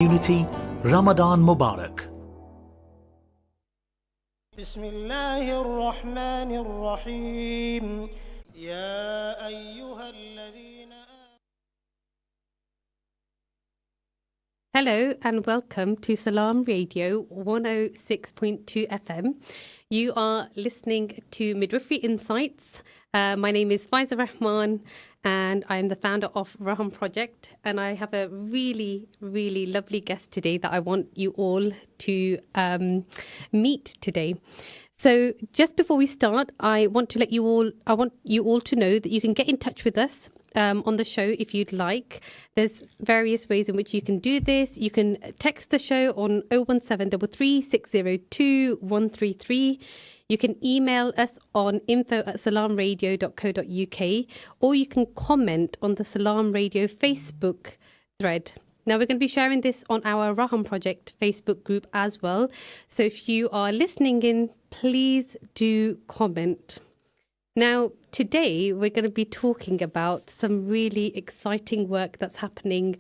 community, Ramadan Mubarak. بسم الله الرحمن الرحيم يا أيها الذين Hello and welcome to Salam Radio 106.2 FM. You are listening to Midwifery Insights. My name is Faiza Rahman and I'm the founder of Raham Project, and I have a really, really lovely guest today that I want you all to meet today. So just before we start, I want you all to know that you can get in touch with us on the show if you'd like. There's various ways in which you can do this. You can text the show on 01733 602 133. You can email us on info@salamradio.co.uk, or you can comment on the Salam Radio Facebook thread. Now, we're going to be sharing this on our Raham Project Facebook group as well. So if you are listening in, please do comment. Now, today we're going to be talking about some really exciting work that's happening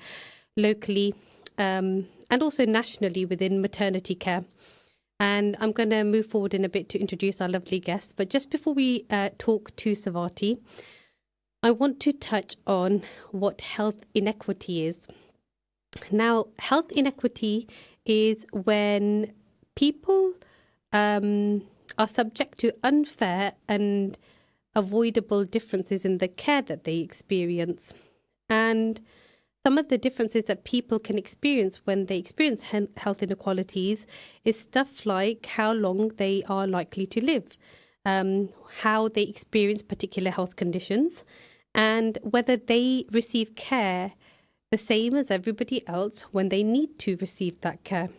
locally and also nationally within maternity care. And I'm going to move forward in a bit to introduce our lovely guests. But just before we talk to Savati, I want to touch on what health inequity is. Now, health inequity is when people are subject to unfair and avoidable differences in the care that they experience. And some of the differences that people can experience when they experience health inequalities is stuff like how long they are likely to live, how they experience particular health conditions, and whether they receive care the same as everybody else when they need to receive that care.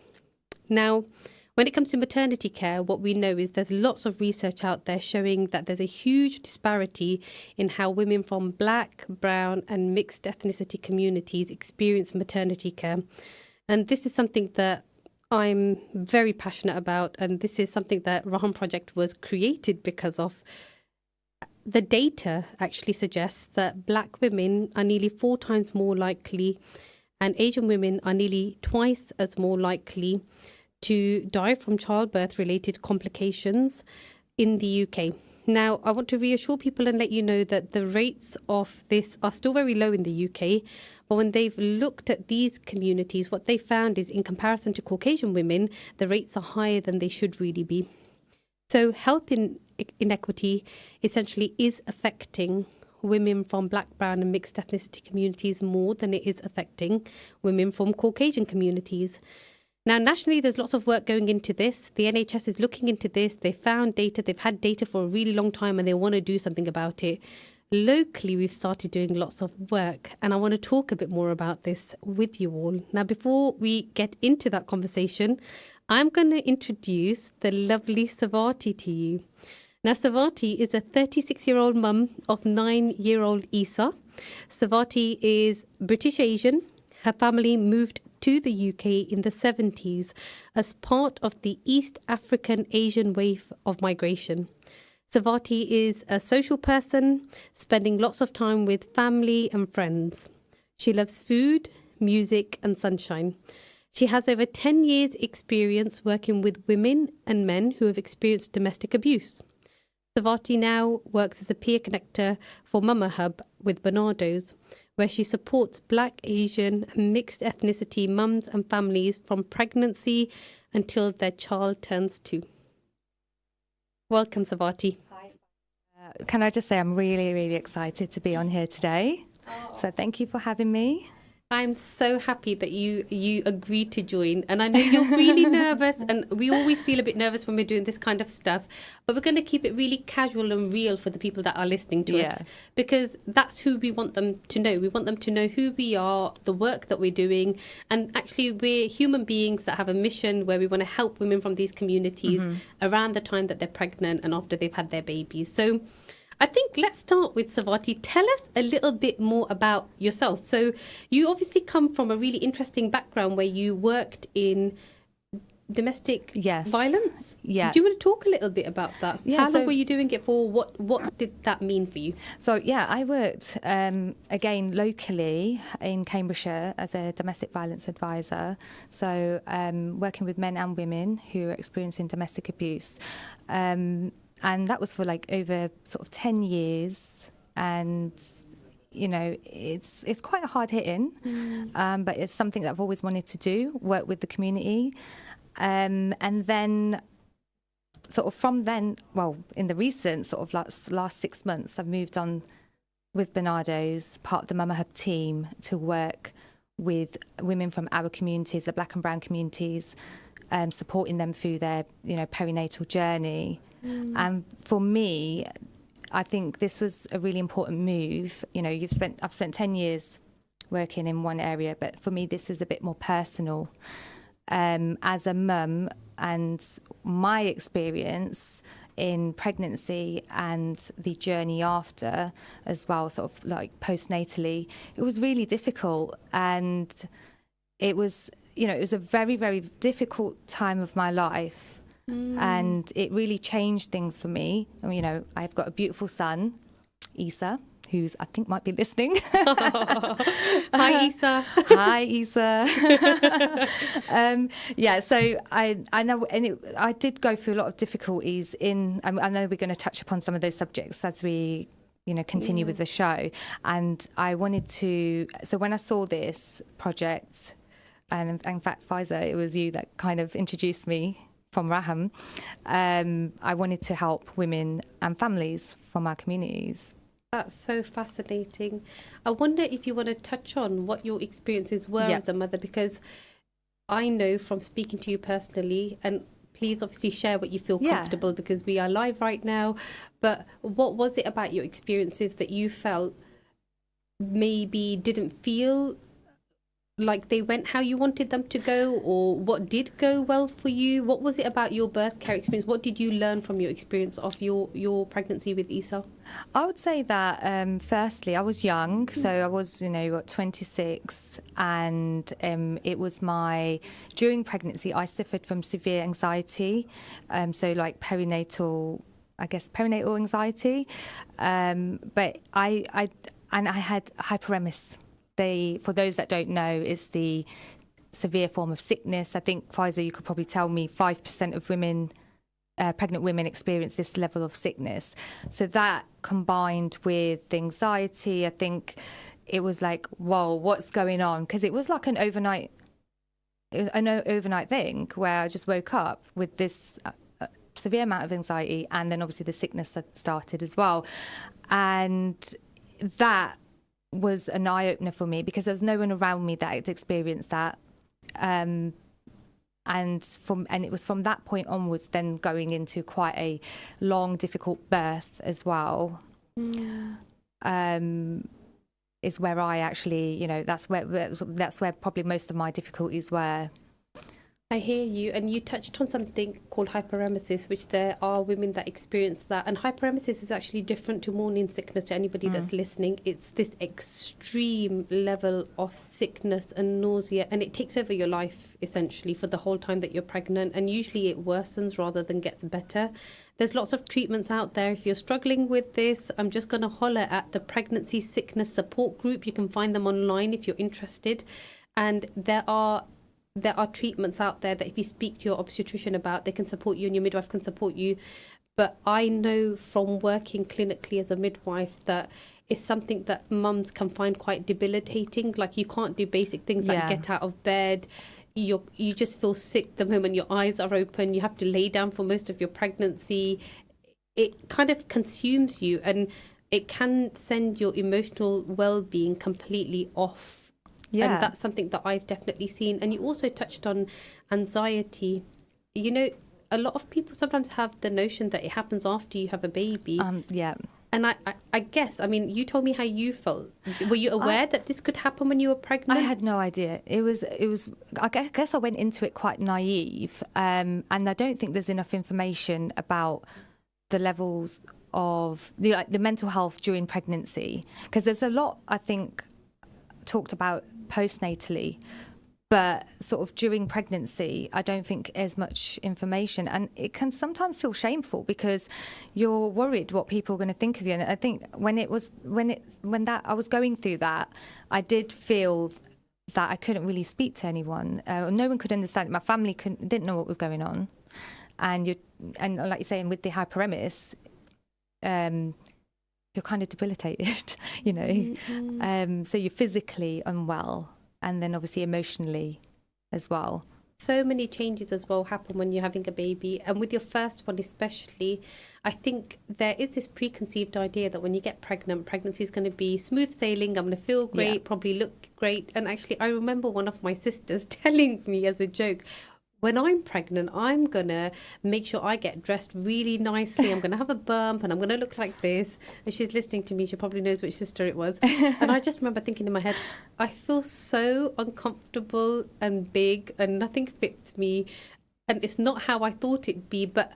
Now, when it comes to maternity care, what we know is there's lots of research out there showing that there's a huge disparity in how women from Black, brown and mixed ethnicity communities experience maternity care. And this is something that I'm very passionate about, and this is something that Raham Project was created because of. The data actually suggests that Black women are nearly 4 times more likely, and Asian women are nearly twice as more likely to die from childbirth-related complications in the UK. Now, I want to reassure people and let you know that the rates of this are still very low in the UK, but when they've looked at these communities, what they found is in comparison to Caucasian women, the rates are higher than they should really be. So health inequity essentially is affecting women from Black, brown and mixed ethnicity communities more than it is affecting women from Caucasian communities. Now, nationally, there's lots of work going into this. The NHS is looking into this. They found data. They've had data for a really long time and they want to do something about it. Locally, we've started doing lots of work, and I want to talk a bit more about this with you all. Now, before we get into that conversation, I'm going to introduce the lovely Savati to you. Now, Savati is a 36-year-old mum of 9-year-old Isa. Savati is British Asian. Her family moved to the UK in the 70s as part of the East African Asian wave of migration. Savati is a social person, spending lots of time with family and friends. She loves food, music and sunshine. She has over 10 years experience working with women and men who have experienced domestic abuse. Savati now works as a peer connector for Mama Hub with Barnardo's, where she supports Black, Asian and mixed ethnicity mums and families from pregnancy until their child turns 2. Welcome, Savati. Hi. Can I just say I'm really, really excited to be on here today. So thank you for having me. I'm so happy that you agreed to join, and I know you're really nervous, and we always feel a bit nervous when we're doing this kind of stuff, but we're going to keep it really casual and real for the people that are listening to us, because that's who we want them to know. We want them to know who we are, the work that we're doing, and actually we're human beings that have a mission where we want to help women from these communities around the time that they're pregnant and after they've had their babies. So I think let's start with Savati. Tell us a little bit more about yourself. So you obviously come from a really interesting background where you worked in domestic Yes. violence? Yes. Do you want to talk a little bit about that? Yeah, How long so- were you doing it for? What did that mean for you? So, yeah, I worked, again, locally in Cambridgeshire as a domestic violence advisor. So, working with men and women who are experiencing domestic abuse. And that was for like over sort of 10 years. And, you know, it's quite hard hitting, but it's something that I've always wanted to do, work with the community. And then sort of from then, well, in the recent sort of last 6 months, I've moved on with Bernardo's, part of the Mama Hub team, to work with women from our communities, the Black and Brown communities, supporting them through their, you know, perinatal journey. And for me, I think this was a really important move. You know, I've spent 10 years working in one area, but for me, this is a bit more personal. As a mum, and my experience in pregnancy and the journey after as well, sort of like postnatally, it was really difficult. And it was, you know, it was a very, very difficult time of my life. And it really changed things for me. And, you know, I've got a beautiful son, Isa, who's I think might be listening. Hi, Isa. Hi, Isa. Yeah, so I know, and I did go through a lot of difficulties in. I know we're going to touch upon some of those subjects as we, you know, continue with the show. And I wanted to. So when I saw this project, and in fact, Faiza, it was you that kind of introduced me from Raham. I wanted to help women and families from our communities. That's so fascinating. I wonder if you want to touch on what your experiences were as a mother, because I know from speaking to you personally, and please obviously share what you feel comfortable, because we are live right now, but what was it about your experiences that you felt maybe didn't feel like they went how you wanted them to go, or what did go well for you? What was it about your birth care experience? What did you learn from your experience of your pregnancy with Isa? I would say that firstly, I was young, so I was, you know, 26, and it was during pregnancy, I suffered from severe anxiety, so like perinatal anxiety, but I had hyperemesis. For those that don't know, is the severe form of sickness. I think, Faiza, you could probably tell me 5% of women, pregnant women, experience this level of sickness. So that combined with the anxiety, I think it was like, whoa, what's going on? Because it was like an overnight thing where I just woke up with this severe amount of anxiety, and then obviously the sickness had started as well. And that was an eye-opener for me, because there was no one around me that had experienced that. And it was from that point onwards, then going into quite a long, difficult birth as well. Is where I actually, you know, that's where probably most of my difficulties were. I hear you, and you touched on something called hyperemesis, which there are women that experience that. And hyperemesis is actually different to morning sickness. To anybody that's listening, it's this extreme level of sickness and nausea, and it takes over your life essentially for the whole time that you're pregnant, and usually it worsens rather than gets better. There's lots of treatments out there. If you're struggling with this, I'm just going to holler at the Pregnancy Sickness Support Group. You can find them online if you're interested, and there are treatments out there that if you speak to your obstetrician about, they can support you, and your midwife can support you. But I know from working clinically as a midwife that it's something that mums can find quite debilitating. Like, you can't do basic things like get out of bed. You just feel sick the moment your eyes are open. You have to lay down for most of your pregnancy. It kind of consumes you, and it can send your emotional well-being completely off. Yeah. And that's something that I've definitely seen. And you also touched on anxiety. You know, a lot of people sometimes have the notion that it happens after you have a baby. Yeah. And I guess, I mean, you told me how you felt. Were you aware that this could happen when you were pregnant? I had no idea. It was. I guess I went into it quite naive, and I don't think there's enough information about the levels of the mental health during pregnancy, because there's a lot, I think, talked about postnatally, But sort of during pregnancy, I don't think as much information, and it can sometimes feel shameful because you're worried what people are going to think of you. And I think when I was going through that, I did feel that I couldn't really speak to anyone. No one could understand it. My family didn't know what was going on, and like you're saying with the hyperemesis, you're kind of debilitated, you know. Mm-hmm. So you're physically unwell. And then obviously emotionally as well. So many changes as well happen when you're having a baby. And with your first one especially, I think there is this preconceived idea that when you get pregnant, pregnancy is going to be smooth sailing, I'm going to feel great, probably look great. And actually, I remember one of my sisters telling me as a joke, when I'm pregnant, I'm going to make sure I get dressed really nicely. I'm going to have a bump and I'm going to look like this. And she's listening to me. She probably knows which sister it was. And I just remember thinking in my head, I feel so uncomfortable and big and nothing fits me. And it's not how I thought it'd be. But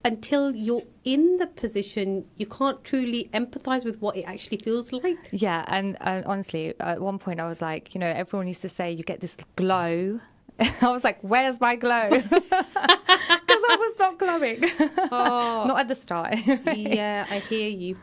until you're in the position, you can't truly empathize with what it actually feels like. Yeah. And honestly, at one point I was like, you know, everyone used to say you get this glow. I was like, where's my glow? Because I was not glowing. Oh. Not at the start. Yeah, I hear you.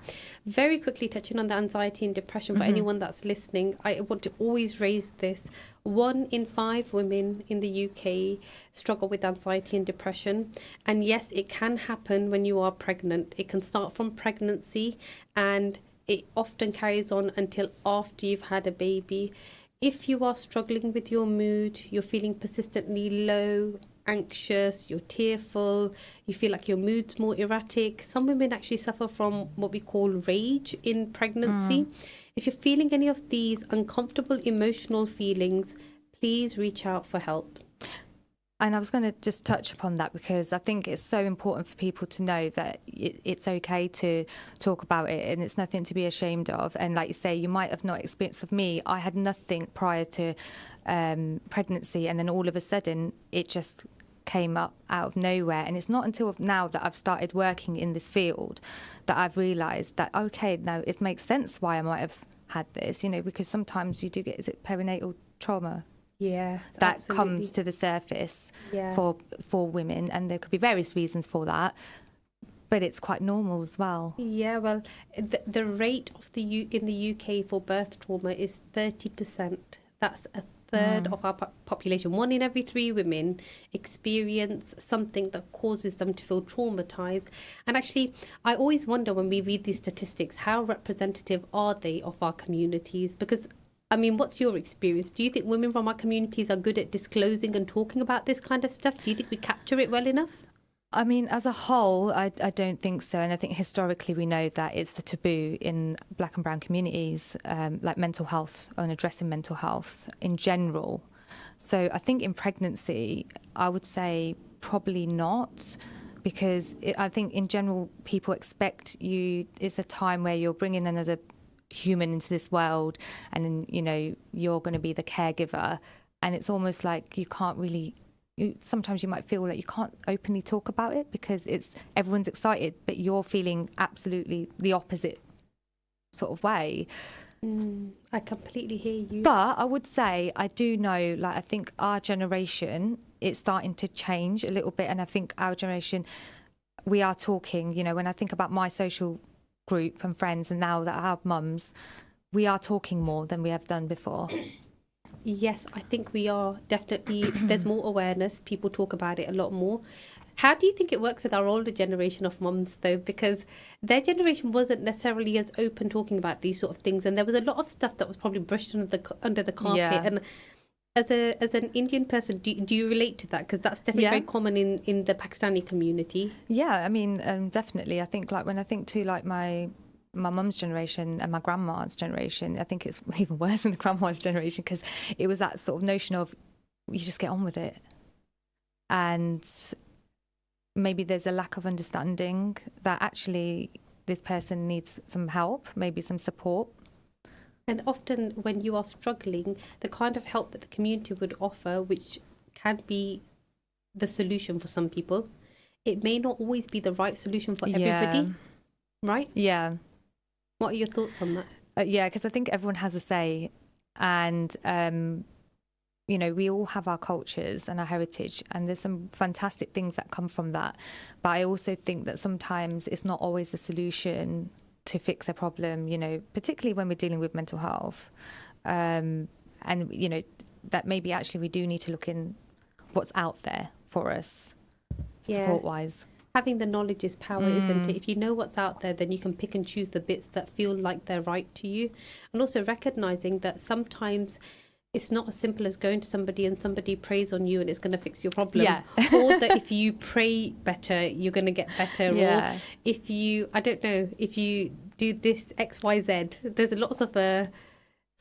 Very quickly touching on the anxiety and depression for anyone that's listening, I want to always raise this. 1 in 5 women in the UK struggle with anxiety and depression. And yes, it can happen when you are pregnant. It can start from pregnancy and it often carries on until after you've had a baby. If you are struggling with your mood, you're feeling persistently low, anxious, you're tearful, you feel like your mood's more erratic. Some women actually suffer from what we call rage in pregnancy. If you're feeling any of these uncomfortable emotional feelings, please reach out for help. And I was going to just touch upon that because I think it's so important for people to know that it's okay to talk about it and it's nothing to be ashamed of. And like you say, you might have not experienced with me. I had nothing prior to pregnancy, and then all of a sudden it just came up out of nowhere. And it's not until now that I've started working in this field that I've realised that, okay, now it makes sense why I might have had this, you know, because sometimes you do get, is it perinatal trauma? Yes, that absolutely. comes to the surface for women, and there could be various reasons for that, but it's quite normal as well. Yeah, well, the rate of in the UK for birth trauma is 30%. That's a third of our population. 1 in every 3 women experience something that causes them to feel traumatized. And actually, I always wonder when we read these statistics, how representative are they of our communities? Because I mean, what's your experience? Do you think women from our communities are good at disclosing and talking about this kind of stuff? Do you think we capture it well enough? I mean, as a whole, I don't think so. And I think historically we know that it's the taboo in Black and brown communities, like mental health and addressing mental health in general. So I think in pregnancy, I would say probably not, because I think in general people expect it's a time where you're bringing another human into this world, and you know you're going to be the caregiver, and it's almost like you can't really. Sometimes you might feel like you can't openly talk about it because everyone's excited, but you're feeling absolutely the opposite sort of way. I completely hear you. But I would say I do know, like I think our generation it's starting to change a little bit, and I think our generation we are talking. You know, when I think about my social group and friends, and now that I have mums, we are talking more than we have done before. Yes, I think we are definitely. There's more awareness. People talk about it a lot more. How do you think it works with our older generation of mums, though? Because their generation wasn't necessarily as open talking about these sort of things, and there was a lot of stuff that was probably brushed under the carpet. Yeah. And as an Indian person, do you relate to that? Because that's definitely very common in the Pakistani community. Yeah, I mean, definitely. I think like when I think to like my mum's generation and my grandma's generation, I think it's even worse than the grandma's generation, because it was that sort of notion of you just get on with it. And maybe there's a lack of understanding that actually this person needs some help, maybe some support. And often when you are struggling, the kind of help that the community would offer, which can be the solution for some people, it may not always be the right solution for everybody, right? Yeah. What are your thoughts on that? Yeah, because I think everyone has a say, and you know, we all have our cultures and our heritage, and there's some fantastic things that come from that. But I also think that sometimes it's not always the solution to fix a problem, you know, particularly when we're dealing with mental health. And, you know, that maybe actually we do need to look in what's out there for us, support-wise. Having the knowledge is power, isn't it? If you know what's out there, then you can pick and choose the bits that feel like they're right to you. And also recognizing that sometimes it's not as simple as going to somebody and somebody prays on you and it's going to fix your problem. Yeah. Or that if you pray better, you're going to get better. Yeah. Or if you, I don't know, if you do this X, Y, Z, there's lots of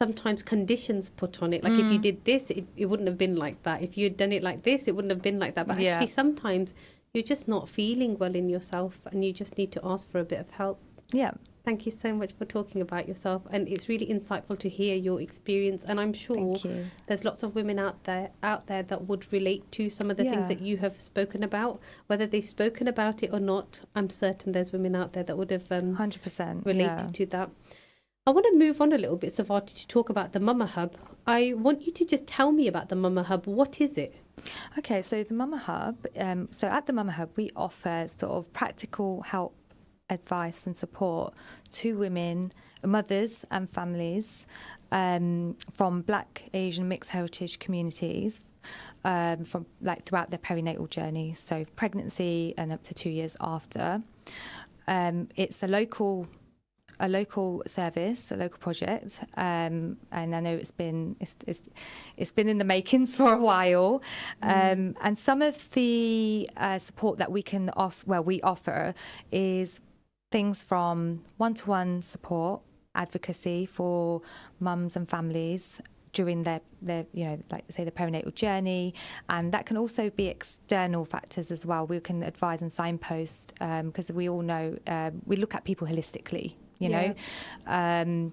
sometimes conditions put on it. Like if you did this, it wouldn't have been like that. If you had done it like this, it wouldn't have been like that. But actually sometimes you're just not feeling well in yourself and you just need to ask for a bit of help. Yeah. Thank you so much for talking about yourself, and it's really insightful to hear your experience, and I'm sure there's lots of women out there that would relate to some of the things that you have spoken about. Whether they've spoken about it or not, I'm certain there's women out there that would have 100% related to that. I want to move on a little bit, Savati, to talk about the Mama Hub. I want you to just tell me about the Mama Hub. What is it? Okay, so the Mama Hub, so at the Mama Hub, we offer sort of practical help, advice and support to women, mothers and families from Black, Asian, mixed heritage communities from like throughout their perinatal journey, so pregnancy and up to 2 years after. It's a local service, a local project, and I know it's been in the makings for a while. And some of the support that we can offer is things from one-to-one support, advocacy for mums and families during their you know, like say the perinatal journey, and that can also be external factors as well. We can advise and signpost because we all know we look at people holistically. You know,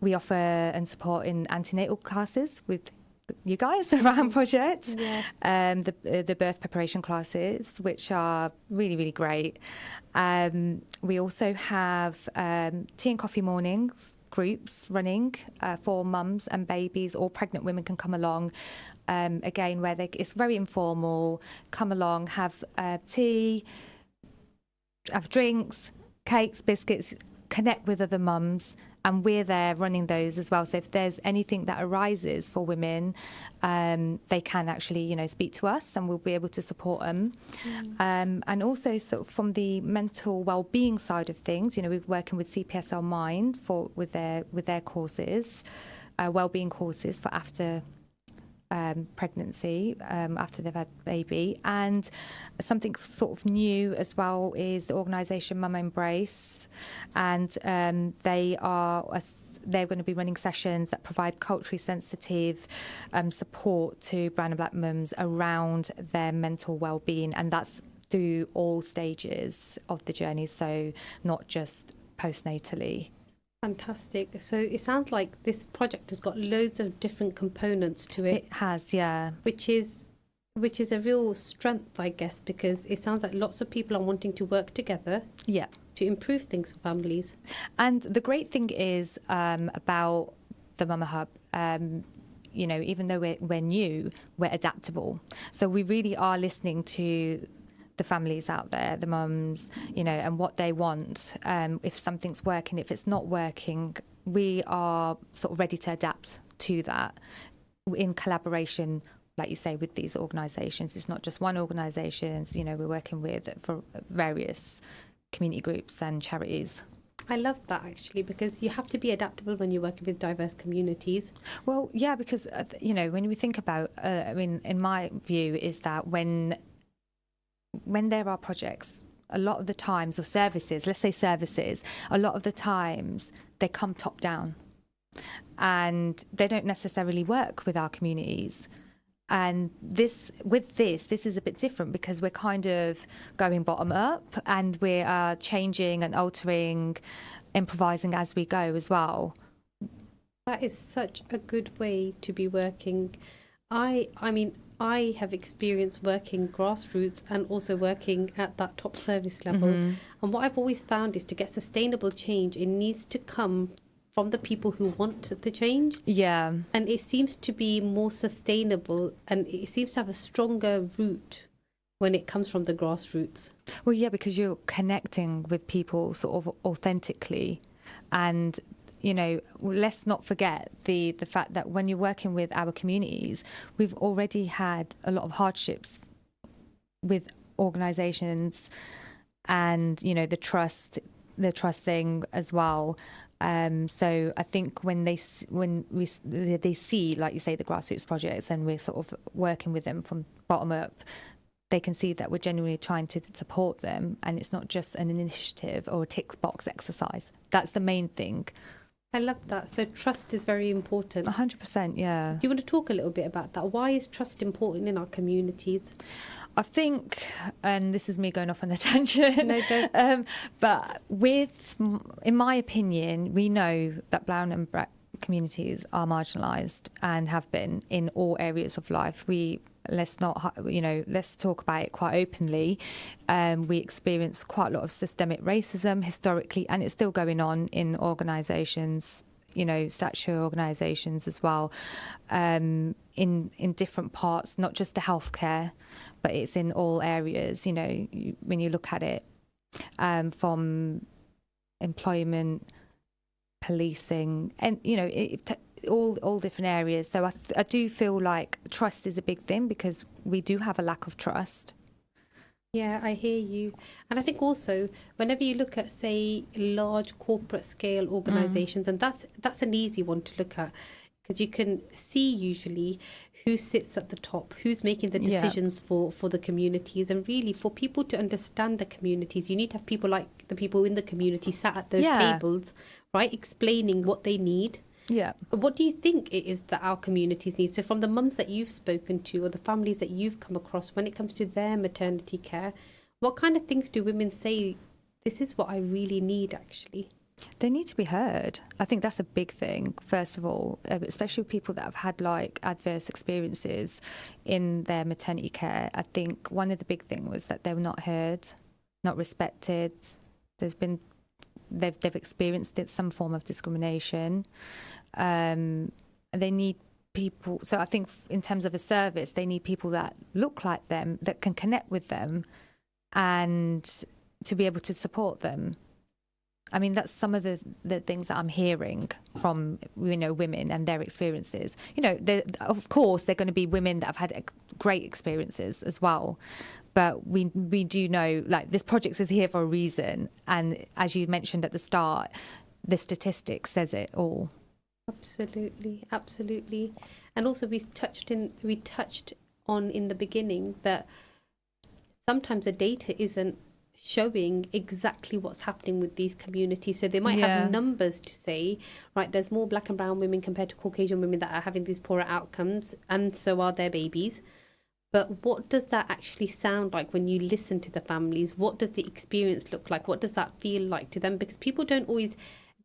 we offer and support in antenatal classes with you guys, the RAM project, the birth preparation classes, which are really, really great. We also have tea and coffee mornings groups running for mums and babies, or pregnant women can come along. Again, where it's very informal. Come along, have tea, have drinks, cakes, biscuits, connect with other mums, and we're there running those as well. So if there's anything that arises for women, they can actually, you know, speak to us and we'll be able to support them. And also sort of from the mental well-being side of things, you know, we're working with CPSL Mind with their courses, well-being courses for after pregnancy, after they've had baby. And something sort of new as well is the organisation Mum Embrace, and they're going to be running sessions that provide culturally sensitive support to brown and black mums around their mental well-being, and that's through all stages of the journey, so not just postnatally. Fantastic. So it sounds like this project has got loads of different components to it. It has, yeah. Which is a real strength, I guess, because it sounds like lots of people are wanting to work together. Yeah. To improve things for families. And the great thing is about the Mama Hub, you know, even though we're new, we're adaptable. So we really are listening to the families out there, the mums, you know, and what they want. If something's working, if it's not working, we are sort of ready to adapt to that in collaboration, like you say, with these organisations. It's not just one organisation, you know, we're working with for various community groups and charities. I love that, actually, because you have to be adaptable when you're working with diverse communities. Well, yeah, because, you know, when we think about, I mean, in my view, is that when there are projects, a lot of the times, or services, let's say services, a lot of the times they come top down and they don't necessarily work with our communities. And this is a bit different because we're kind of going bottom up and we are changing and altering, improvising as we go as well. That is such a good way to be working. I mean, I have experience working grassroots and also working at that top service level. And what I've always found is to get sustainable change, it needs to come from the people who want the change. Yeah. And it seems to be more sustainable, and it seems to have a stronger root when it comes from the grassroots. Well, yeah, because you're connecting with people sort of authentically. And, you know, let's not forget the fact that when you're working with our communities, we've already had a lot of hardships with organisations and, you know, the trust thing as well. So I think when they see, like you say, the grassroots projects, and we're sort of working with them from bottom up, they can see that we're genuinely trying to support them, and it's not just an initiative or a tick box exercise. That's the main thing. I love that. So trust is very important. 100%, yeah. Do you want to talk a little bit about that? Why is trust important in our communities? I think, and this is me going off on a tangent, No, don't. but in my opinion, we know that brown and black communities are marginalised and have been in all areas of life. Let's talk about it quite openly. We experience quite a lot of systemic racism historically, and it's still going on in organisations, you know, statutory organisations as well, in different parts, not just the healthcare, but it's in all areas, you know, when you look at it, from employment, policing, and, you know, all different areas. So I do feel like trust is a big thing, because we do have a lack of trust. Yeah, I hear you. And I think also, whenever you look at, say, large corporate scale organizations, and that's an easy one to look at, because you can see usually who sits at the top, who's making the decisions for the communities. And really, for people to understand the communities, you need to have people like the people in the community sat at those tables, right, explaining what they need. Yeah. What do you think it is that our communities need? So from the mums that you've spoken to, or the families that you've come across, when it comes to their maternity care, what kind of things do women say, this is what I really need, actually? They need to be heard. I think that's a big thing, first of all, especially people that have had like adverse experiences in their maternity care. I think one of the big things was that they were not heard, not respected. They've experienced some form of discrimination. They need people. So I think in terms of a service, they need people that look like them, that can connect with them, and to be able to support them. I mean, that's some of the things that I'm hearing from, you know, women and their experiences. You know, of course, they're going to be women that have had great experiences as well. But we do know, like, this project is here for a reason. And as you mentioned at the start, the statistics says it all. Absolutely, absolutely. And also we touched on in the beginning that sometimes the data isn't showing exactly what's happening with these communities. So they might have numbers to say, right, there's more black and brown women compared to Caucasian women that are having these poorer outcomes, and so are their babies. But what does that actually sound like when you listen to the families? What does the experience look like? What does that feel like to them? Because people don't always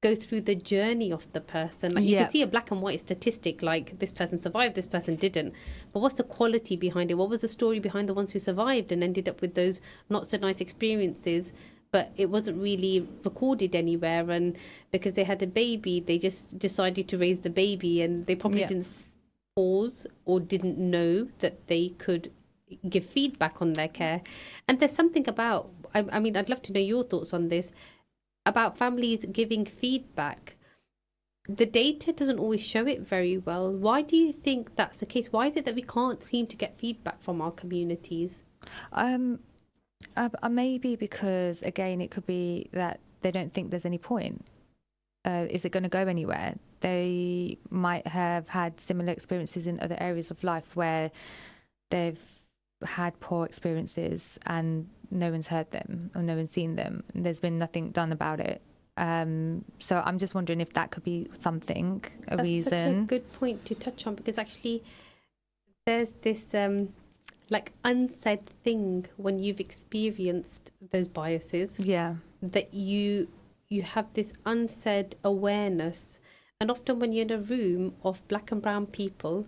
go through the journey of the person. Like, you can see a black and white statistic, like this person survived, this person didn't. But what's the quality behind it? What was the story behind the ones who survived and ended up with those not so nice experiences? But it wasn't really recorded anywhere. And because they had a baby, they just decided to raise the baby, and they probably didn't pause or didn't know that they could give feedback on their care. And there's something about, I mean, I'd love to know your thoughts on this, about families giving feedback. The data doesn't always show it very well. Why do you think that's the case? Why is it that we can't seem to get feedback from our communities? Maybe because, again, it could be that they don't think there's any point. Is it going to go anywhere? They might have had similar experiences in other areas of life where they've had poor experiences and no one's heard them or no one's seen them. There's been nothing done about it. So I'm just wondering if that could be something, a reason. That's such a good point to touch on, because actually there's this like unsaid thing when you've experienced those biases. Yeah. That you have this unsaid awareness. And often when you're in a room of black and brown people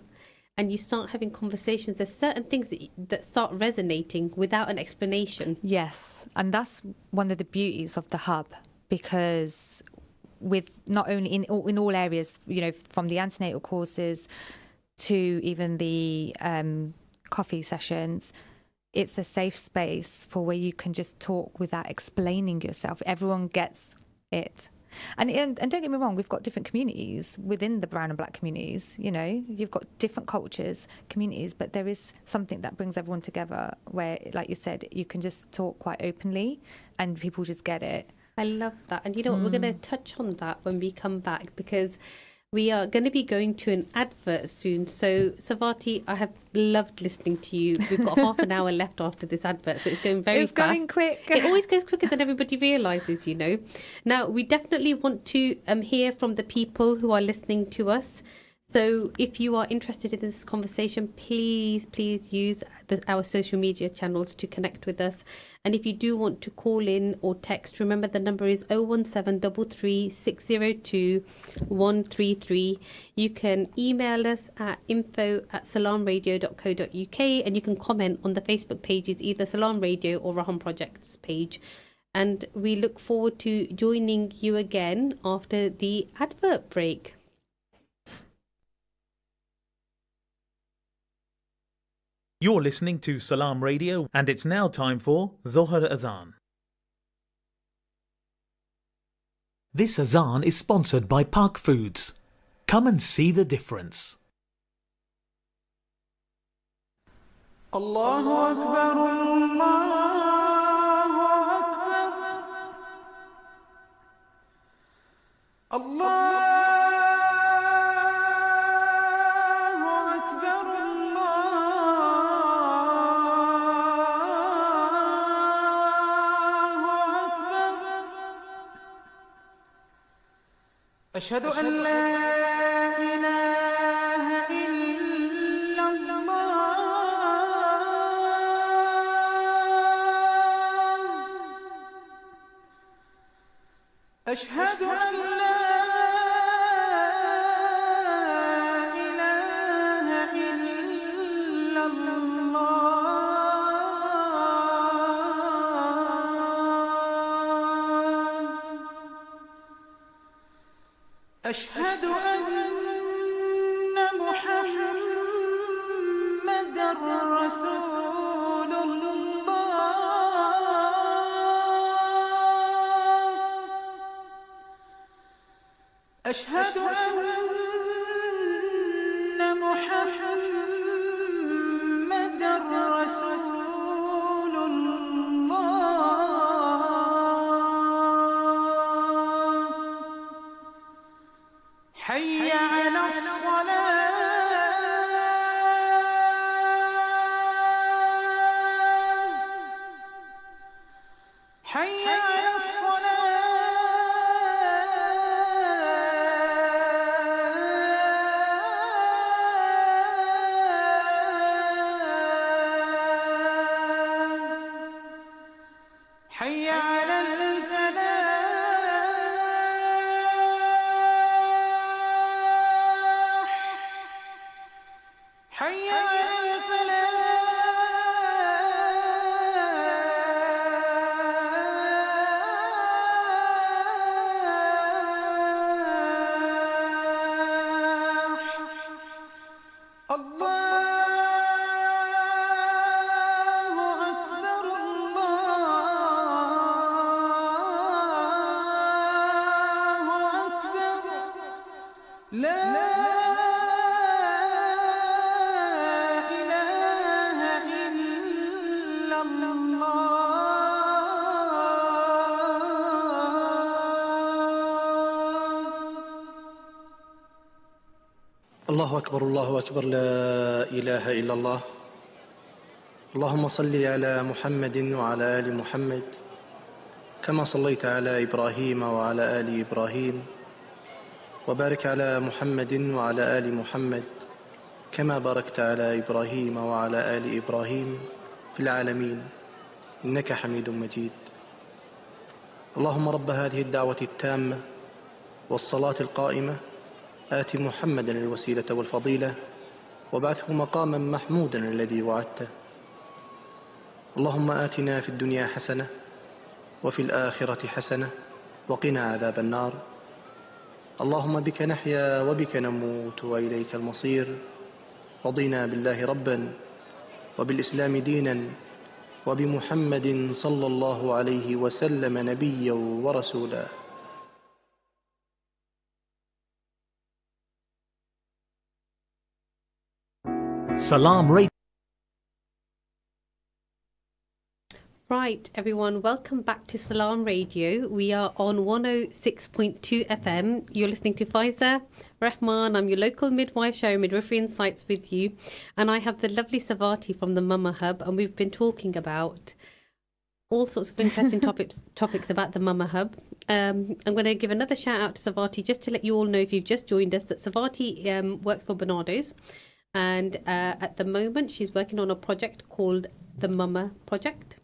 and you start having conversations, there's certain things that start resonating without an explanation. Yes. And that's one of the beauties of the hub, because with not only in all areas, you know, from the antenatal courses to even the coffee sessions. It's a safe space for where you can just talk without explaining yourself. Everyone gets it. And don't get me wrong, we've got different communities within the brown and black communities. You know, you've got different cultures, communities, but there is something that brings everyone together where, like you said, you can just talk quite openly and people just get it. I love that. And you know what, we're going to touch on that when we come back, because we are going to be going to an advert soon. So, Savati, I have loved listening to you. We've got half an hour left after this advert, so it's going very fast. It's going quick. It always goes quicker than everybody realises, you know. Now, we definitely want to hear from the people who are listening to us. So if you are interested in this conversation, please use our social media channels to connect with us. And if you do want to call in or text, remember the number is 01733 602 133. You can email us at info@salamradio.co.uk, and you can comment on the Facebook pages, either Salam Radio or Raham Project's page. And we look forward to joining you again after the advert break. You're listening to Salam Radio, and it's now time for Zohar Azan. This Azan is sponsored by Park Foods. Come and see the difference. Allahu Akbar, Allahu Akbar, Allah. أشهد أن لا إله إلا الله أشهد أن لا إله إلا الله أشهد أن محمدًا رسول الله أشهد أن محمدًا رسول الله حي على الصلاة حي على الصلاة حي على الفلاح حي على الفلاح الله أكبر الله أكبر لا إله إلا الله الله أكبر الله أكبر لا إله إلا الله. اللهم صل على محمد وعلى آل محمد كما صليت على إبراهيم وعلى آل إبراهيم، وبارك على محمد وعلى آل محمد كما باركت على إبراهيم وعلى آل إبراهيم في العالمين إنك حميد مجيد. اللهم رب هذه الدعوة التامة والصلاة القائمة آت محمدا الوسيلة والفضيلة وابعثه مقاما محمودا الذي وعدته. اللهم آتنا في الدنيا حسنة وفي الآخرة حسنة وقنا عذاب النار اللهم بك نحيا وبك نموت وإليك المصير. رضينا بالله ربا وبالإسلام دينا وبمحمد صلى الله عليه وسلم نبيا ورسولا. Salam Radio. Right, everyone, welcome back to Salam Radio. We are on 106.2 FM. You're listening to Faiza Rahman. I'm your local midwife sharing Midwifery Insights with you. And I have the lovely Savati from the Mama Hub. And we've been talking about all sorts of interesting topics about the Mama Hub. I'm going to give another shout out to Savati just to let you all know, if you've just joined us, that Savati works for Barnardo's. And at the moment, she's working on a project called the Mama Project.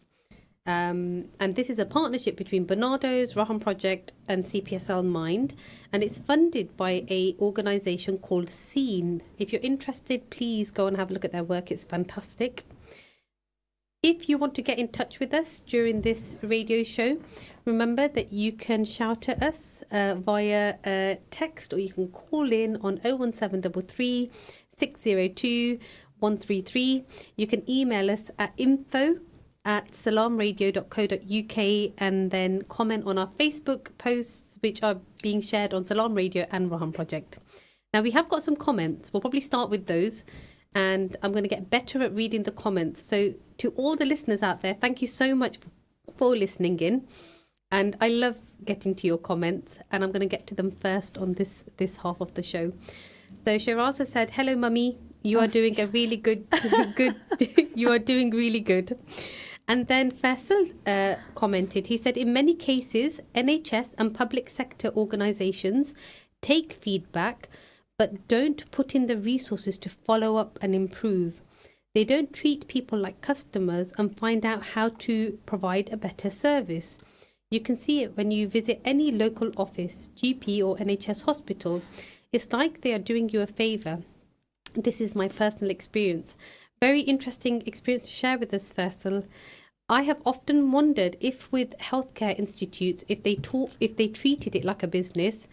And this is a partnership between Barnardo's, Raham Project and CPSL Mind, and it's funded by a organisation called SEEN. If you're interested, please go and have a look at their work. It's fantastic. If you want to get in touch with us during this radio show, remember that you can shout at us via text, or you can call in on 01733 602 133. You can email us at info@salamradio.co.uk and then comment on our Facebook posts, which are being shared on Salam Radio and Raham Project. Now, we have got some comments. We'll probably start with those, and I'm going to get better at reading the comments. So to all the listeners out there, thank you so much for listening in. And I love getting to your comments, and I'm going to get to them first on this half of the show. So Shiraza said, "Hello, Mummy. You are doing a really good. You are doing really good." And then Faisal commented, he said, "In many cases, NHS and public sector organisations take feedback, but don't put in the resources to follow up and improve. They don't treat people like customers and find out how to provide a better service. You can see it when you visit any local office, GP or NHS hospital. It's like they are doing you a favour. This is my personal experience." Very interesting experience to share with us, Faisal. I have often wondered if with healthcare institutes, if they treated it like a business,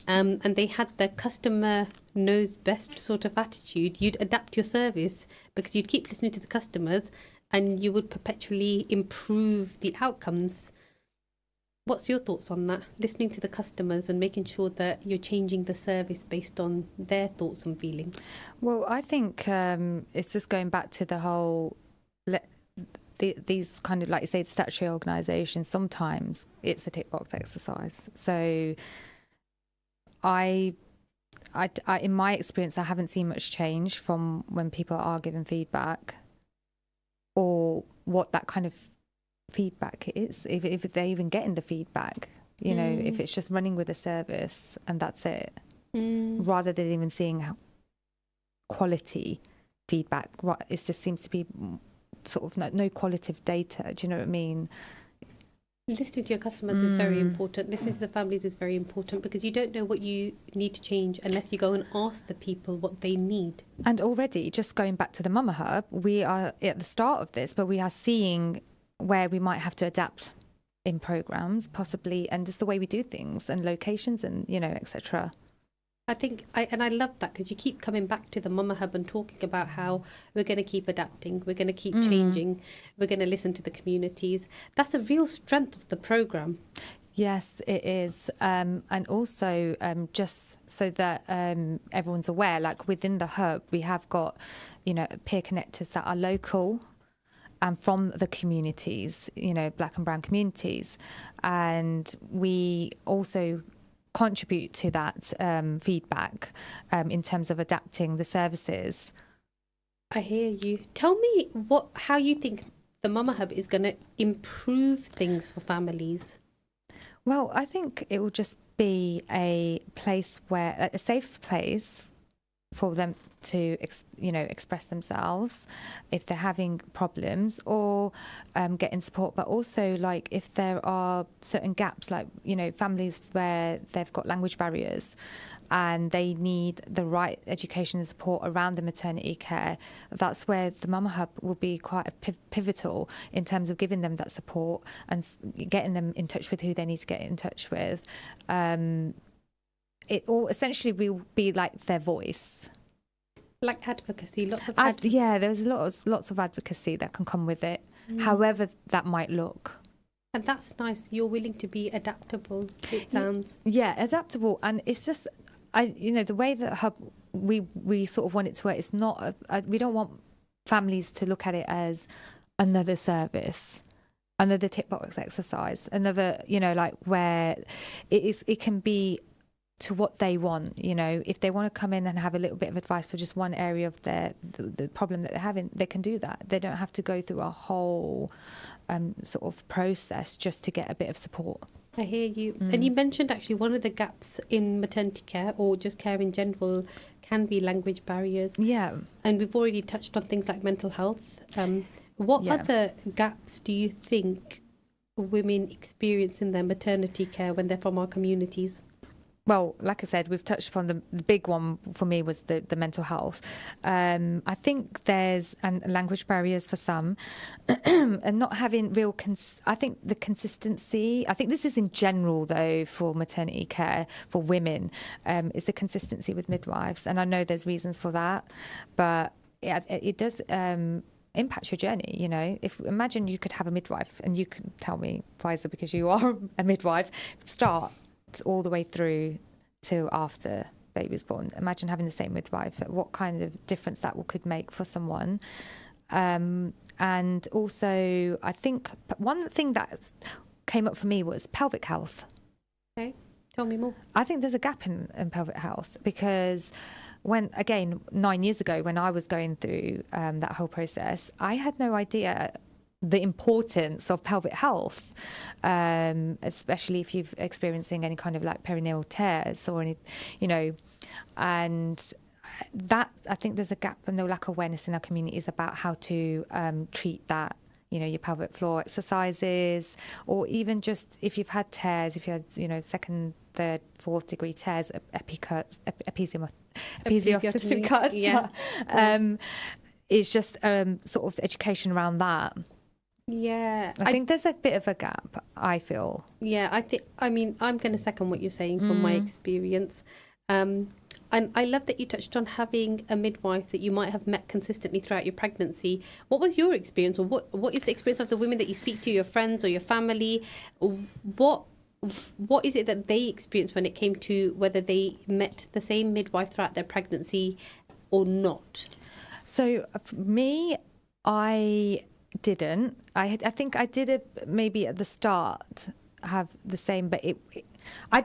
and they had the customer knows best sort of attitude, you'd adapt your service because you'd keep listening to the customers and you would perpetually improve the outcomes. What's your thoughts on that? Listening to the customers and making sure that you're changing the service based on their thoughts and feelings. Well, I think it's just going back to the whole, these kind of, like you say, the statutory organisations, sometimes it's a tick box exercise. So I, in my experience, I haven't seen much change from when people are given feedback or what that kind of feedback is, if they're even getting the feedback, you know, if it's just running with a service and that's it, rather than even seeing quality feedback. It just seems to be sort of no qualitative data. Do you know what I mean? Listening to your customers is very important. Listening to the families is very important, because you don't know what you need to change unless you go and ask the people what they need. And already, just going back to the Mama Hub, we are at the start of this, but we are seeing where we might have to adapt in programs, possibly, and just the way we do things and locations and, you know, etc. I think, I love that, because you keep coming back to the Mama Hub and talking about how we're going to keep adapting, we're going to keep changing, we're going to listen to the communities. That's a real strength of the programme. Yes, it is. And also, just so that everyone's aware, like within the hub, we have got, you know, peer connectors that are local and from the communities, you know, black and brown communities. And we also contribute to that feedback in terms of adapting the services. I hear you. Tell me how you think the Mama Hub is going to improve things for families. Well, I think it will just be a place where, a safe place for them to, express themselves if they're having problems or getting support. But also, like, if there are certain gaps, like, you know, families where they've got language barriers and they need the right education and support around the maternity care, that's where the Mama Hub will be quite pivotal in terms of giving them that support and getting them in touch with who they need to get in touch with. it all essentially will be like their voice. Like advocacy, lots of Yeah, there's lots of advocacy that can come with it, however that might look. And that's nice. You're willing to be adaptable, it sounds. Yeah, adaptable. And it's just, the way that we sort of want it to work, it's not, we don't want families to look at it as another service, another tick box exercise, another, like where it can be to what they want. If they want to come in and have a little bit of advice for just one area of the problem that they're having, they can do that. They don't have to go through a whole sort of process just to get a bit of support. I hear you. And you mentioned actually one of the gaps in maternity care or just care in general can be language barriers. Yeah. And we've already touched on things like mental health. What other gaps do you think women experience in their maternity care when they're from our communities? Well, like I said, we've touched upon the big one for me was the mental health. I think there's language barriers for some, and not having real. I think the consistency. I think this is in general though for maternity care for women, is the consistency with midwives, and I know there's reasons for that, but it does. Impact your journey. If imagine you could have a midwife, and you can tell me, Faiza, because you are a midwife, start all the way through to after baby's born. Imagine having the same midwife, what kind of difference that could make for someone. And also, I think one thing that came up for me was pelvic health. Okay, tell me more. I think there's a gap in pelvic health because when, again, 9 years ago, when I was going through that whole process, I had no idea the importance of pelvic health, especially if you're experiencing any kind of like perineal tears or any, and that I think there's a gap and no lack of awareness in our communities about how to treat that. Your pelvic floor exercises, or even just if you've had tears, if you had, second, third, fourth degree tears, episiotomy cuts. Yeah. It's just sort of education around that. Yeah. I think there's a bit of a gap, I feel. Yeah, I'm going to second what you're saying from my experience. And I love that you touched on having a midwife that you might have met consistently throughout your pregnancy. What was your experience, or what is the experience of the women that you speak to, your friends or your family? What is it that they experienced when it came to whether they met the same midwife throughout their pregnancy or not? So for me, I didn't. I think I did maybe at the start have the same, but I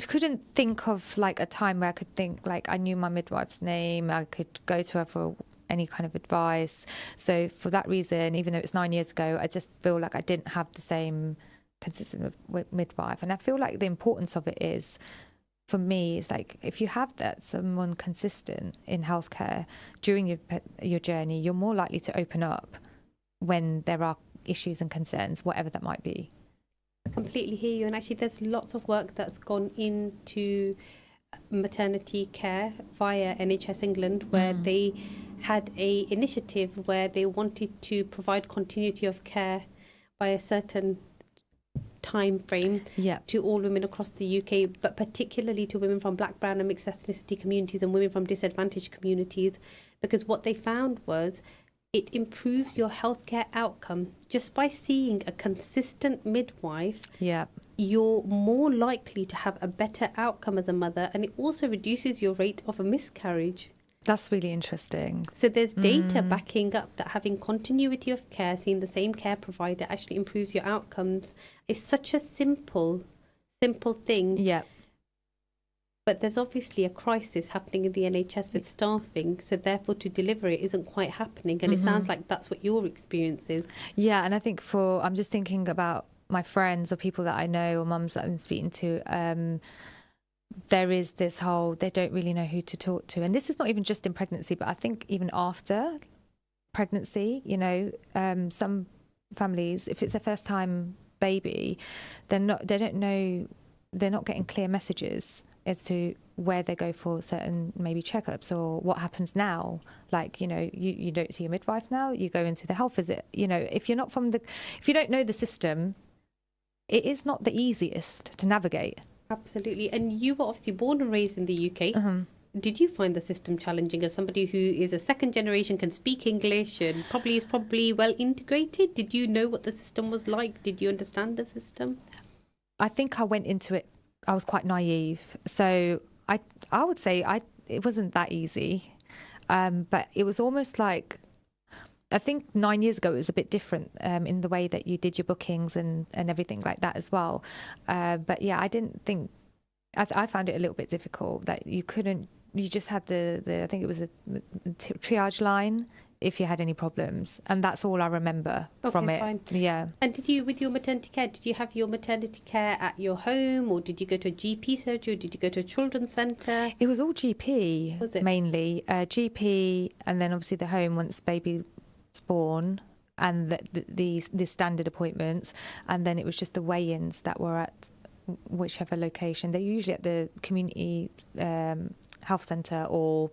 couldn't think of like a time where I could think like I knew my midwife's name. I could go to her for any kind of advice. So for that reason, even though it's 9 years ago, I just feel like I didn't have the same consistent midwife. And I feel like the importance of it is, for me, is like if you have that someone consistent in healthcare during your journey, you're more likely to open up when there are issues and concerns, whatever that might be. I completely hear you. And actually, there's lots of work that's gone into maternity care via NHS England, where they had a initiative where they wanted to provide continuity of care by a certain time frame to all women across the UK, but particularly to women from Black, Brown and mixed ethnicity communities and women from disadvantaged communities, because what they found was it improves your healthcare outcome just by seeing a consistent midwife. You're more likely to have a better outcome as a mother, and it also reduces your rate of a miscarriage. That's really interesting. So there's data backing up that having continuity of care, seeing the same care provider, actually improves your outcomes. It's such a simple thing. But there's obviously a crisis happening in the NHS with staffing, so therefore to deliver it isn't quite happening. And it sounds like that's what your experience is. Yeah, and I think I'm just thinking about my friends or people that I know or mums that I'm speaking to. There is this whole, they don't really know who to talk to. And this is not even just in pregnancy, but I think even after pregnancy, some families, if it's their first time baby, they're not getting clear messages as to where they go for certain maybe checkups or what happens now. Like, you don't see a midwife now, you go into the health visit. If you don't know the system, it is not the easiest to navigate. Absolutely. And you were obviously born and raised in the UK. Did you find the system challenging as somebody who is a second generation, can speak English and probably well integrated? Did you know what the system was like? Did you understand the system? I think I went into it, I was quite naive. So I would say it wasn't that easy. But it was almost like, I think 9 years ago it was a bit different in the way that you did your bookings and everything like that as well. But yeah, I didn't think, I found it a little bit difficult that you just had I think it was a triage line if you had any problems. And that's all I remember from it. Fine. Yeah. And did you, with your maternity care, did you have your maternity care at your home, or did you go to a GP surgery, or did you go to a children's centre? It was all GP, Was it? mainly. GP, and then obviously the home once baby was born, and the standard appointments. And then it was just the weigh-ins that were at whichever location. They're usually at the community health centre or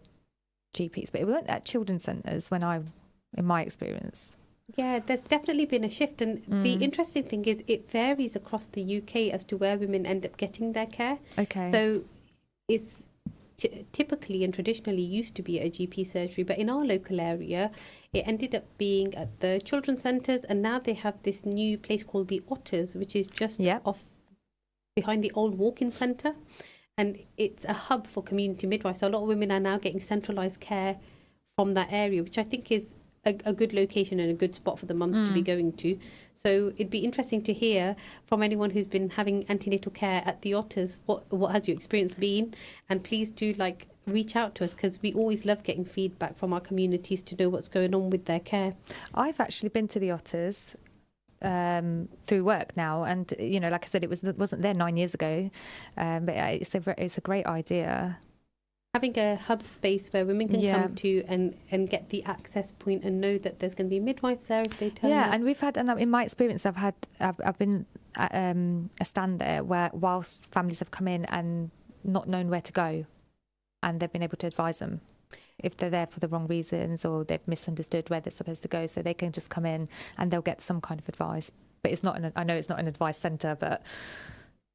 GPs, but it weren't at children's centres in my experience. Yeah, there's definitely been a shift. And the interesting thing is it varies across the UK as to where women end up getting their care. Okay. So it's typically and traditionally used to be a GP surgery, but in our local area, it ended up being at the children's centres, and now they have this new place called the Otters, which is just off behind the old walk-in centre. And it's a hub for community midwives. So a lot of women are now getting centralised care from that area, which I think is a good location and a good spot for the mums to be going to. So it'd be interesting to hear from anyone who's been having antenatal care at the Otters, what has your experience been? And please do reach out to us, because we always love getting feedback from our communities to know what's going on with their care. I've actually been to the Otters through work now, and like I said, it wasn't there 9 years ago, but it's a great idea. Having a hub space where women can come to and get the access point and know that there's going to be midwives there if they turn up. And we've had, and in my experience, I've been at a stand there where whilst families have come in and not known where to go, and they've been able to advise them if they're there for the wrong reasons or they've misunderstood where they're supposed to go, so they can just come in and they'll get some kind of advice. But it's not I know it's not an advice centre, but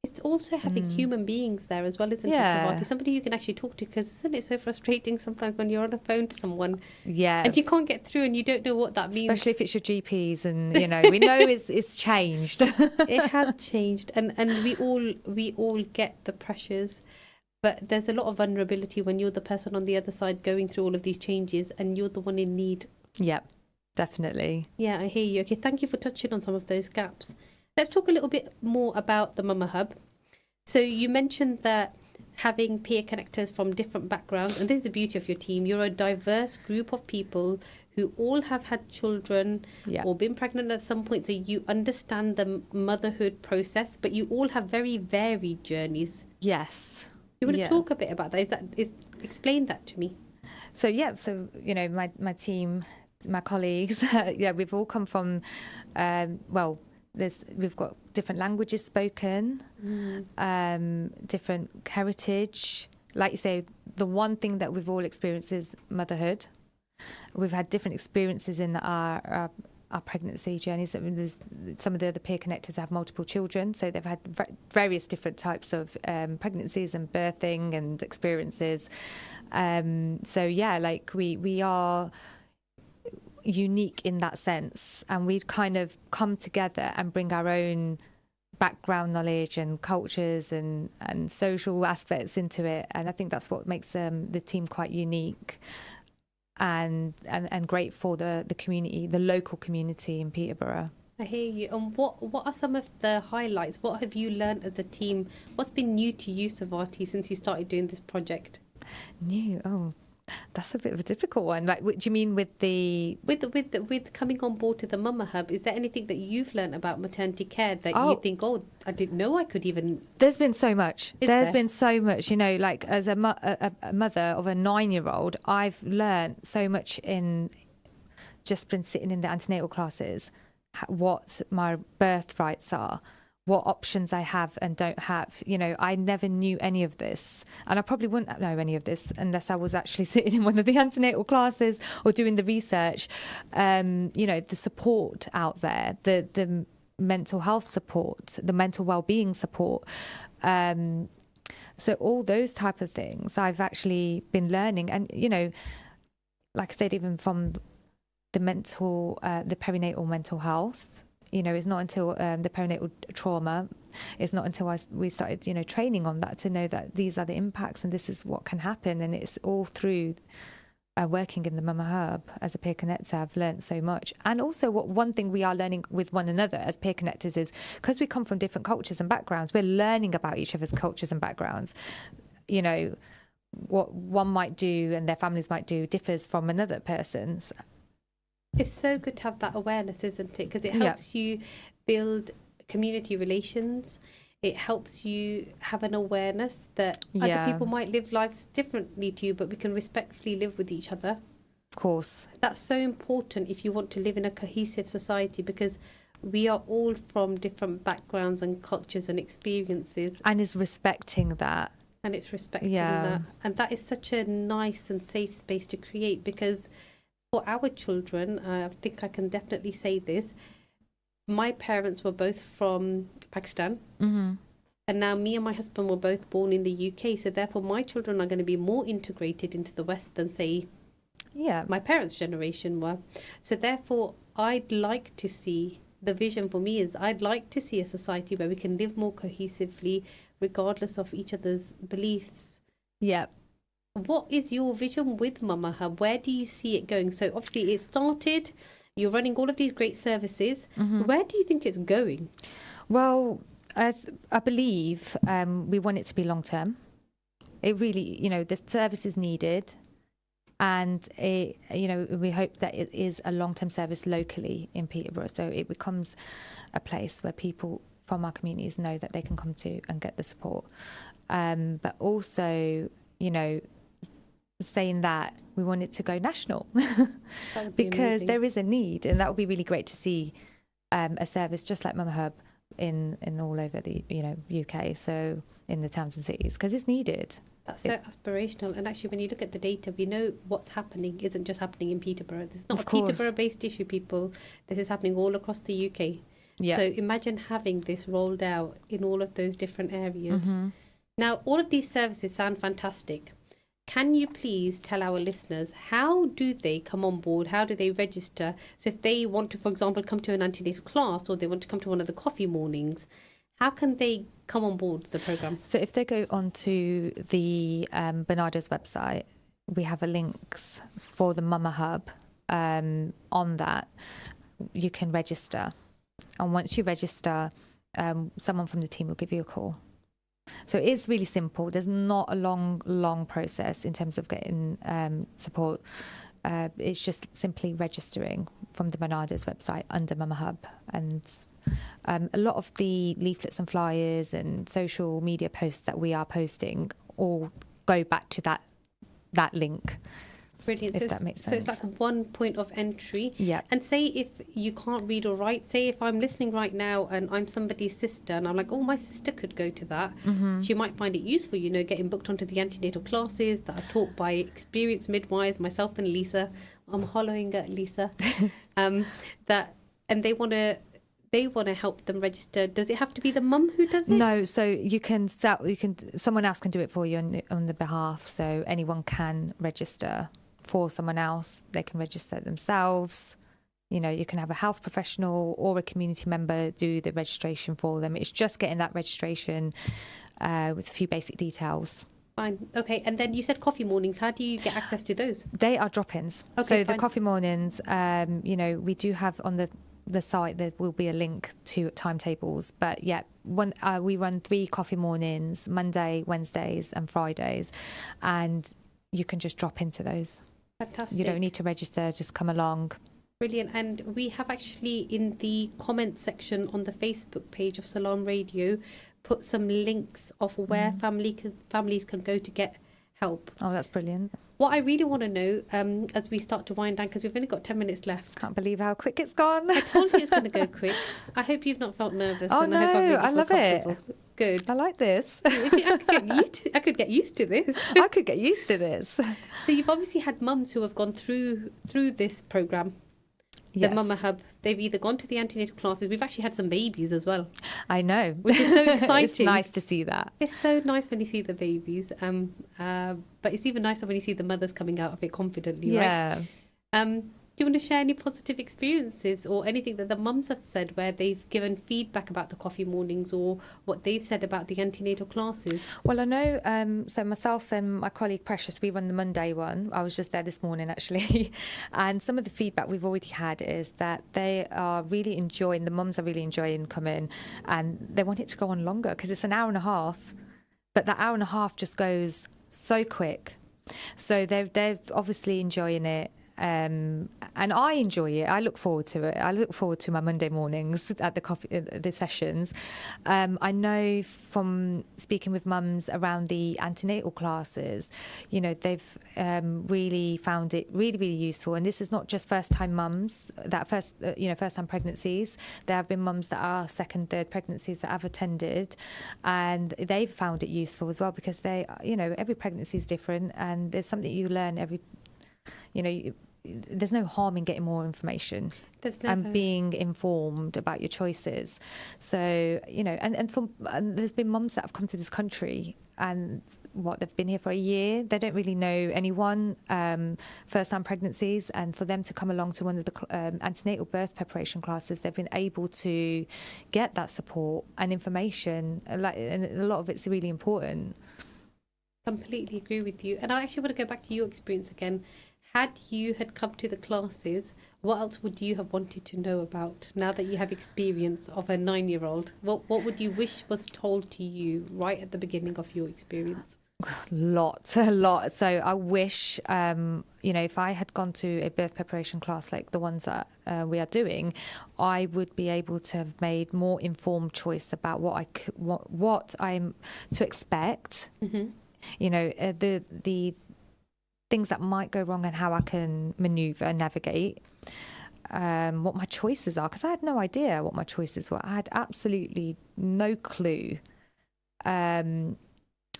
it's also having human beings there as well, isn't it, Savati? Somebody you can actually talk to, because isn't it so frustrating sometimes when you're on a phone to someone and you can't get through and you don't know what that means? Especially if it's your GPs, and we know it's changed. It has changed, and we all get the pressures. But there's a lot of vulnerability when you're the person on the other side going through all of these changes and you're the one in need. Yep, definitely. Yeah, I hear you. Okay, thank you for touching on some of those gaps. Let's talk a little bit more about the Mama Hub. So you mentioned that having peer connectors from different backgrounds, and this is the beauty of your team, you're a diverse group of people who all have had children or been pregnant at some point, so you understand the motherhood process, but you all have very varied journeys. Yes. You want to talk a bit about that? Explain that to me. So my team, my colleagues, we've all come from, we've got different languages spoken, different heritage. Like you say, the one thing that we've all experienced is motherhood. We've had different experiences in our pregnancy journeys. I mean, there's some of the other peer connectors have multiple children, so they've had various different types of pregnancies and birthing and experiences. We are unique in that sense, and we've kind of come together and bring our own background knowledge and cultures and social aspects into it, and I think that's what makes the team quite unique. And great for the community, the local community in Peterborough. I hear you. And what are some of the highlights? What have you learned as a team? What's been new to you, Savati, since you started doing this project? New? Oh, that's a bit of a difficult one. Like, what do you mean with coming on board to the Mama Hub? Is there anything that you've learned about maternity care that you think, I didn't know I could even? There's been so much. There's been so much. Like as a mother of a 9-year-old, I've learned so much in just been sitting in the antenatal classes, what my birthrights are, what options I have and don't have. I never knew any of this, and I probably wouldn't know any of this unless I was actually sitting in one of the antenatal classes or doing the research. The support out there, the mental health support, the mental well-being support, So all those type of things I've actually been learning. And, you know, like I said, even from the perinatal mental health, you know, it's not until the perinatal trauma, it's not until we started, you know, training on that to know that these are the impacts and this is what can happen. And it's all through working in the Mama Hub as a peer connector. I've learned so much. And also one thing we are learning with one another as peer connectors is because we come from different cultures and backgrounds, we're learning about each other's cultures and backgrounds. You know, what one might do and their families might do differs from another person's. It's so good to have that awareness, isn't it? Because it helps you build community relations. It helps you have an awareness that other people might live lives differently to you, but we can respectfully live with each other. Of course. That's so important if you want to live in a cohesive society, because we are all from different backgrounds and cultures and experiences. And is respecting that. And it's respecting that. And that is such a nice and safe space to create, because for our children, I think I can definitely say this, my parents were both from Pakistan. Mm-hmm. And now me and my husband were both born in the UK. So therefore, my children are going to be more integrated into the West than, say, my parents' generation were. So therefore, I'd like to see, the vision for me is I'd like to see a society where we can live more cohesively, regardless of each other's beliefs. Yeah. What is your vision with Mama Hub? Where do you see it going? So obviously it started, you're running all of these great services. Mm-hmm. Where do you think it's going? Well, I believe we want it to be long term. It really, you know, the service is needed, and you know, we hope that it is a long term service locally in Peterborough, so it becomes a place where people from our communities know that they can come to and get the support. But also, you know, saying that we want it to go national because there is a need, and that would be really great to see a service just like Mama Hub in all over the, you know, UK, so in the towns and cities, because it's needed. That's so aspirational. And actually, when you look at the data, we know what's happening isn't just happening in Peterborough. This is not a Peterborough-based issue, people. This is happening all across the UK. Yeah. So imagine having this rolled out in all of those different areas. Mm-hmm. Now, all of these services sound fantastic. Can you please tell our listeners, how do they come on board? How do they register? So if they want to, for example, come to an antenatal class, or they want to come to one of the coffee mornings, how can they come on board the programme? So if they go onto the Bernardo's website, we have a links for the Mama Hub. On that, you can register. And once you register, someone from the team will give you a call. So it is really simple. There's not a long process in terms of getting support. It's just simply registering from the Bernardo's website under Mama Hub. And a lot of the leaflets and flyers and social media posts that we are posting all go back to that link. Brilliant. If that makes sense. So it's like one point of entry. Yeah. And say if you can't read or write, say if I'm listening right now and I'm somebody's sister and I'm like, oh, my sister could go to that. Mm-hmm. She might find it useful, you know, getting booked onto the antenatal classes that are taught by experienced midwives, myself and Lisa. I'm hollowing at Lisa. And they want to help them register. Does it have to be the mum who does it? No, so someone else can do it for you on the behalf. So anyone can register for someone else. They can register themselves. You know, you can have a health professional or a community member do the registration for them. It's just getting that registration with a few basic details. Fine. Okay. And then you said coffee mornings. How do you get access to those? They are drop-ins. Okay, so fine. the coffee mornings, you know, we do have on the site, there will be a link to timetables. But yeah, we run 3 coffee mornings, Monday, Wednesdays and Fridays. And you can just drop into those. Fantastic. You don't need to register, just come along. Brilliant. And we have actually in the comment section on the Facebook page of Salam Radio put some links of where families can go to get help. Oh, that's brilliant. What I really want to know as we start to wind down, because we've only got 10 minutes left. Can't believe how quick it's gone. I told you it's going to go quick. I hope you've not felt nervous. Oh, and no, I hope I've made you I feel love it. comfortable. Good. I like this. I could get used to this. I could get used to this. So you've obviously had mums who have gone through this programme. the Yes. Mama Hub, they've either gone to the antenatal classes. We've actually had some babies as well, I know. which is so It's exciting. nice to see that. It's so nice when you see the babies, but it's even nicer when you see the mothers coming out of it confidently, right? Yeah. Do you want to share any positive experiences or anything that the mums have said where they've given feedback about the coffee mornings or what they've said about the antenatal classes? Well, I know, so myself and my colleague Precious, we run the Monday one. I was just there this morning, actually. And some of the feedback we've already had is that they are really enjoying, the mums are really enjoying coming, and they want it to go on longer because it's an hour and a half. But that hour and a half just goes so quick. So they're obviously enjoying it. And I enjoy it. I look forward to it. I look forward to my Monday mornings at the sessions. I know from speaking with mums around the antenatal classes, you know, they've really found it really useful. And this is not just first-time mums that first-time pregnancies. There have been mums that are second, third pregnancies that have attended, and they've found it useful as well because every pregnancy is different, and there's something you learn there's no harm in getting more information and being informed about your choices. So, and there's been mums that have come to this country and they've been here for a year. They don't really know anyone, first-time pregnancies, and for them to come along to one of the antenatal birth preparation classes, they've been able to get that support and information, and a lot of it's really important. Completely agree with you. And I actually want to go back to your experience again. Had you come to the classes, what else would you have wanted to know about now that you have experience of a 9-year-old? What would you wish was told to you right at the beginning of your experience? A lot. So I wish, if I had gone to a birth preparation class like the ones that we are doing, I would be able to have made more informed choice about what I'm to expect. Mm-hmm. The things that might go wrong and how I can maneuver and navigate, what my choices are, because I had no idea what my choices were. I had absolutely no clue. And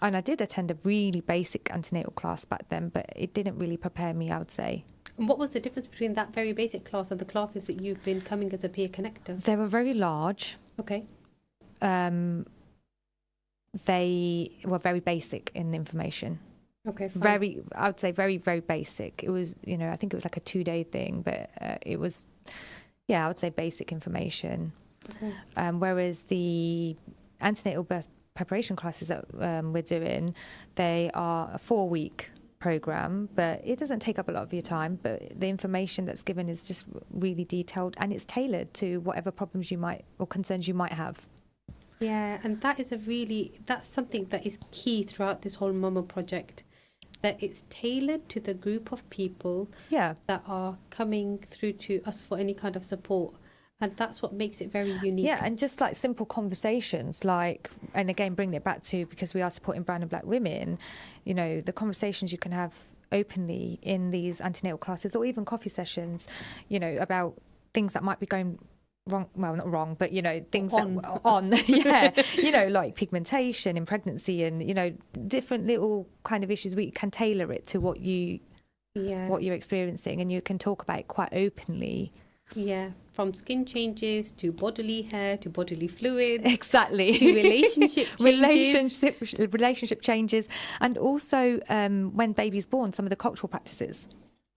I did attend a really basic antenatal class back then, but it didn't really prepare me, I would say. And what was the difference between that very basic class and the classes that you've been coming as a peer connector? They were very large. Okay. They were very basic in the information. Okay, fine. I would say very, very basic. It was, I think it was like a 2-day thing, but it was, I would say basic information. Okay. Whereas the antenatal birth preparation classes that we're doing, they are a 4-week program, but it doesn't take up a lot of your time. But the information that's given is just really detailed, and it's tailored to whatever problems you might or concerns you might have. Yeah, and that's something that is key throughout this whole Mama project. That it's tailored to the group of people that are coming through to us for any kind of support. And that's what makes it very unique. Yeah, and just like simple conversations, and again, bringing it back to, because we are supporting brown and black women, the conversations you can have openly in these antenatal classes or even coffee sessions, about things that might be going wrong, well, not wrong, but things like pigmentation in pregnancy and different little kind of issues. We can tailor it to what you're experiencing, and you can talk about it quite openly. Yeah, from skin changes to bodily hair to bodily fluids, exactly, to relationship changes, and also when baby's born, some of the cultural practices.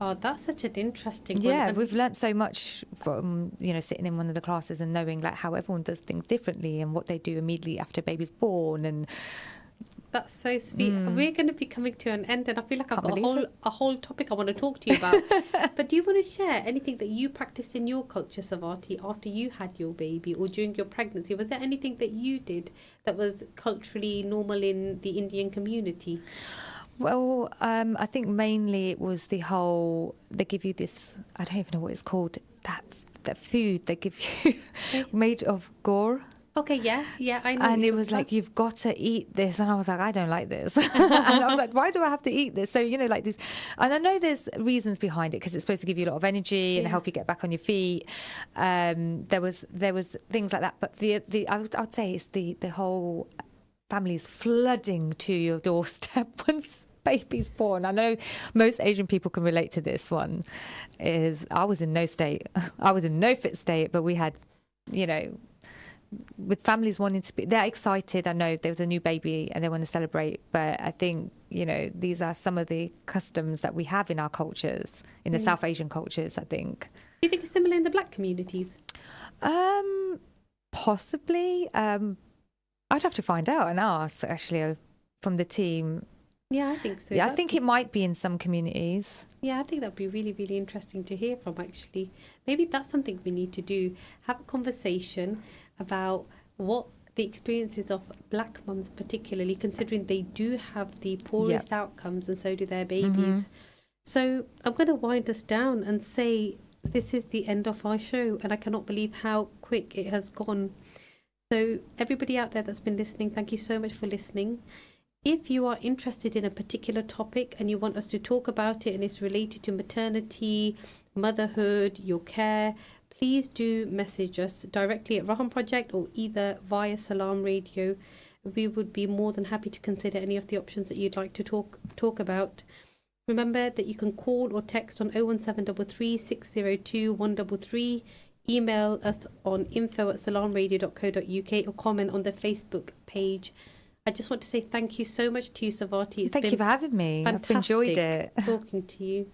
Oh, that's such an interesting one. Yeah, we've learnt so much from, sitting in one of the classes and knowing how everyone does things differently and what they do immediately after baby's born. And that's so sweet. We're going to be coming to an end, and I feel like I've got a whole topic I want to talk to you about. But do you want to share anything that you practiced in your culture, Savati, after you had your baby or during your pregnancy? Was there anything that you did that was culturally normal in the Indian community? Well, I think mainly it was the whole, they give you this, I don't even know what it's called, that food they give you made of gore. Okay, yeah, I know. And it was like, you've got to eat this. And I was like, I don't like this. And I was like, why do I have to eat this? So, like this. And I know there's reasons behind it because it's supposed to give you a lot of energy and help you get back on your feet. There was things like that. But I would say it's the whole family's flooding to your doorstep once baby's born. I know most Asian people can relate to this one. I was in no fit state, but we had, with families wanting to be, they're excited. I know there was a new baby and they want to celebrate, but I think, these are some of the customs that we have in our cultures, in the South Asian cultures, I think. Do you think it's similar in the black communities? Possibly. I'd have to find out and ask, actually, from the team. Yeah, I think so. Yeah, I think it might be in some communities. Yeah, I think that'd be really, really interesting to hear from, actually. Maybe that's something we need to do. Have a conversation about what the experiences of black mums, particularly, considering they do have the poorest outcomes and so do their babies. So I'm going to wind us down and say this is the end of our show, and I cannot believe how quick it has gone. So everybody out there that's been listening, thank you so much for listening. If you are interested in a particular topic and you want us to talk about it and it's related to maternity, motherhood, your care, please do message us directly at Raham Project or either via Salam Radio. We would be more than happy to consider any of the options that you'd like to talk about. Remember that you can call or text on 01733 602 133, email us on info@salamradio.co.uk or comment on the Facebook page. I just want to say thank you so much to you, Savati. Thank you for having me. Fantastic I've enjoyed it. talking to you.